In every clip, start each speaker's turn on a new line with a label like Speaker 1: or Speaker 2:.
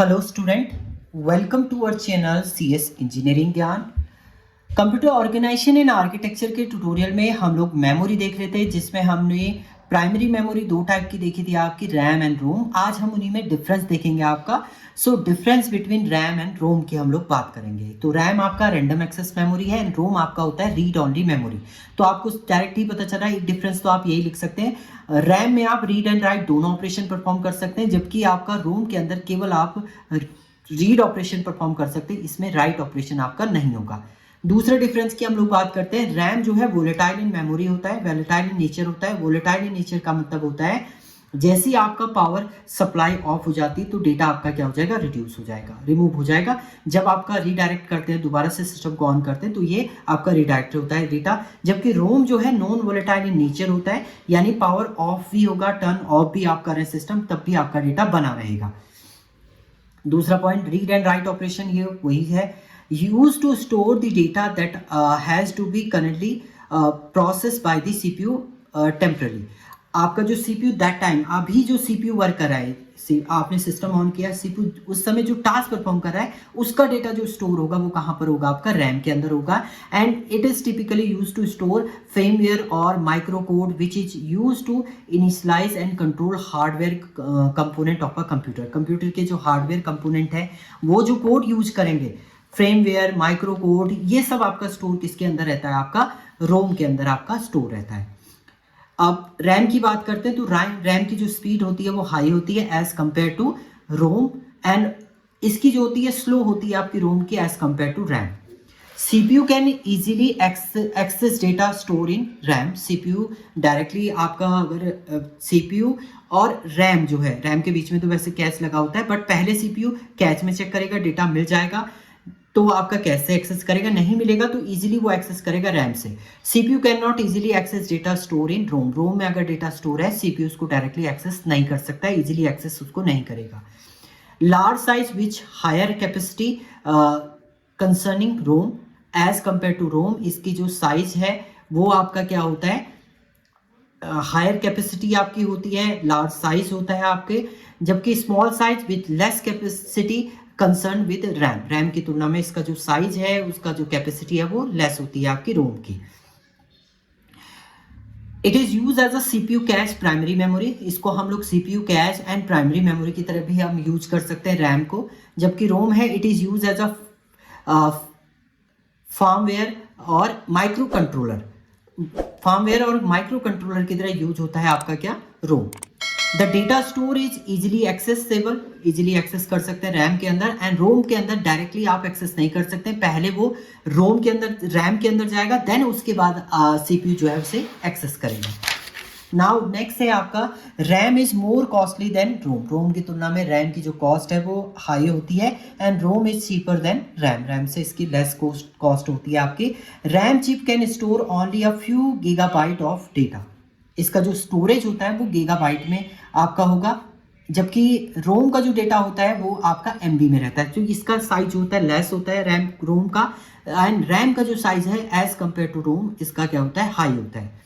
Speaker 1: Hello student, welcome to our channel CS engineering Gyan. Computer organisation and architecture के tutorial में हम लोग memory देख रहे थे, जिसमें हमने प्राइमरी मेमोरी दो टाइप की देखी थी आपकी, रैम एंड रोम। आज हम उन्हीं में डिफरेंस देखेंगे आपका। डिफरेंस बिटवीन रैम एंड रोम की हम लोग बात करेंगे। तो रैम आपका रैंडम एक्सेस मेमोरी है एंड रोम आपका होता है रीड ऑनली मेमोरी। तो आपको डायरेक्ट ही पता चला एक डिफरेंस, तो आप यही लिख सकते हैं, रैम में आप रीड एंड राइट दोनों ऑपरेशन परफॉर्म कर सकते हैं, जबकि आपका रोम के अंदर केवल आप रीड ऑपरेशन परफॉर्म कर सकते हैं, इसमें राइट ऑपरेशन आपका नहीं होगा। दूसरे डिफरेंस की हम लोग बात करते हैं। रैम जो है वोलेटाइल इन मेमोरी होता है, वोलेटाइल इन नेचर होता है। वोलेटाइल इन नेचर का मतलब होता है जैसे ही आपका पावर सप्लाई ऑफ हो जाती है तो डेटा आपका क्या हो जाएगा, रिड्यूस हो जाएगा, रिमूव हो जाएगा। जब आपका रीडायरेक्ट करते हैं, दोबारा से सिस्टम को ऑन करते हैं, तो ये आपका रीडायरेक्ट होता है डेटा। जबकि रोम जो है नॉन वोलेटाइल इन नेचर होता है, यानी पावर ऑफ भी होगा, टर्न ऑफ भी आप करें सिस्टम, तब भी आपका डेटा बना रहेगा। दूसरा point, read and write operation, ये वही है, use to store the data that has to be currently process by the CPU temporary. आपका जो सीपीयू दैट टाइम, अभी जो सीपीयू वर्क कर रहा है, आपने सिस्टम ऑन किया, सीपीयू उस समय जो टास्क परफॉर्म कर रहा है, उसका डेटा जो स्टोर होगा वो कहाँ पर होगा, आपका रैम के अंदर होगा। And it is typically use to store firmware और micro code which is use to initialise and control hardware component of a computer. Computer के जो हार्डवेयर कंपोनेंट है वो जो कोड यूज करेंगे, फ्रेमवेयर, माइक्रो कोड, ये सब आपका स्टोर किसके अंदर रहता है, आपका रोम के अंदर आपका स्टोर रहता है। अब रैम की बात करते हैं, तो रैम की जो स्पीड होती है वो हाई होती है as compare to ROM, and इसकी जो होती है स्लो होती है आपकी रोम की as compare to RAM. CPU can easily access data store in RAM. CPU directly आपका, अगर सीपीयू और रैम जो है, रैम के बीच में तो वैसे कैच लगा होता है, बट पहले सीपीयू कैच में चेक करेगा, डेटा मिल जाएगा तो आपका कैसे एक्सेस करेगा, नहीं मिलेगा तो इजीली वो एक्सेस करेगा रैम से। CPU can not easily access data store in ROM. ROM में अगर डेटा स्टोर है, सीपीयू उसको डायरेक्टली एक्सेस नहीं कर सकता, इजीली एक्सेस उसको नहीं करेगा। Large size which higher capacity concerning ROM as compare to ROM, इसकी जो साइज है वो आपका क्या होता है, हायर कैपेसिटी आपकी होती है, लार्ज साइज होता है आपके, जबकि small size with less capacity concern with RAM. RAM की तुलना में इसका जो साइज है, उसका जो कैपेसिटी है वो लेस होती है आपकी रोम की। It is use as a CPU cache primary memory. इसको हम लोग CPU cache and primary memory की तरह भी हम यूज कर सकते हैं रैम को। जबकि रोम है, it is use as a firmware और माइक्रो कंट्रोलर। फार्मवेयर और माइक्रो कंट्रोलर की तरह यूज होता है आपका क्या, ROM. The data store is easily accessible, easily access कर सकते हैं रैम के अंदर, एंड रोम के अंदर डायरेक्टली आप एक्सेस नहीं कर सकते, पहले वो रोम के अंदर, रैम के अंदर जाएगा, देन उसके बाद सीपीयू जो है उसे एक्सेस करेगा। नाउ नेक्स्ट है आपका, RAM is more costly than ROM. ROM की तुलना में रैम की जो कॉस्ट है वो हाई होती है, and ROM is cheaper than RAM. RAM से इसकी लेस कॉस्ट होती है आपकी। RAM chip can store only a few gigabyte of data. इसका जो स्टोरेज होता है वो गीगाबाइट में आपका होगा, जबकि रोम का जो डेटा होता है वो आपका एमबी में रहता है, क्योंकि इसका साइज जो होता है लेस होता है रैम रोम का, एंड रैम का जो साइज है एज कंपेयर टू रोम इसका क्या होता है, हाई होता है।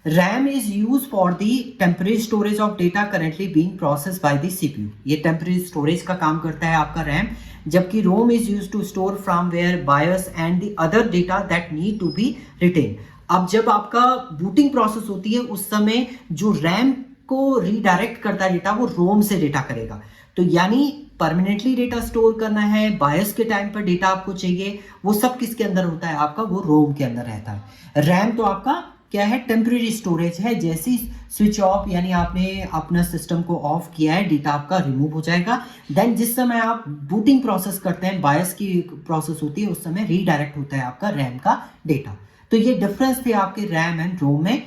Speaker 1: RAM is use for the temporary storage of data currently being process by the CPU. ये टेम्परेरी स्टोरेज का काम करता है आपका रैम, जबकि ROM is use to store firmware, BIOS and the other data that need to be written. अब जब आपका बूटिंग प्रोसेस होती है उस समय जो रैम को रीडायरेक्ट करता है डेटा, वो रोम से डेटा करेगा। तो यानी परमानेंटली डेटा स्टोर करना है, बायस के टाइम पर डेटा आपको चाहिए, वो सब किसके अंदर होता है आपका, वो रोम के अंदर रहता है। रैम तो आपका क्या है, टेम्परेरी स्टोरेज है। जैसे स्विच ऑफ, यानी आपने अपना सिस्टम को ऑफ किया है, डेटा आपका रिमूव हो जाएगा, देन जिस समय आप बूटिंग प्रोसेस करते हैं, बायस की प्रोसेस होती है, उस समय रीडायरेक्ट होता है आपका रैम का डेटा। तो ये डिफरेंस थे आपके रैम एंड रोम में।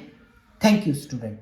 Speaker 1: Thank you student.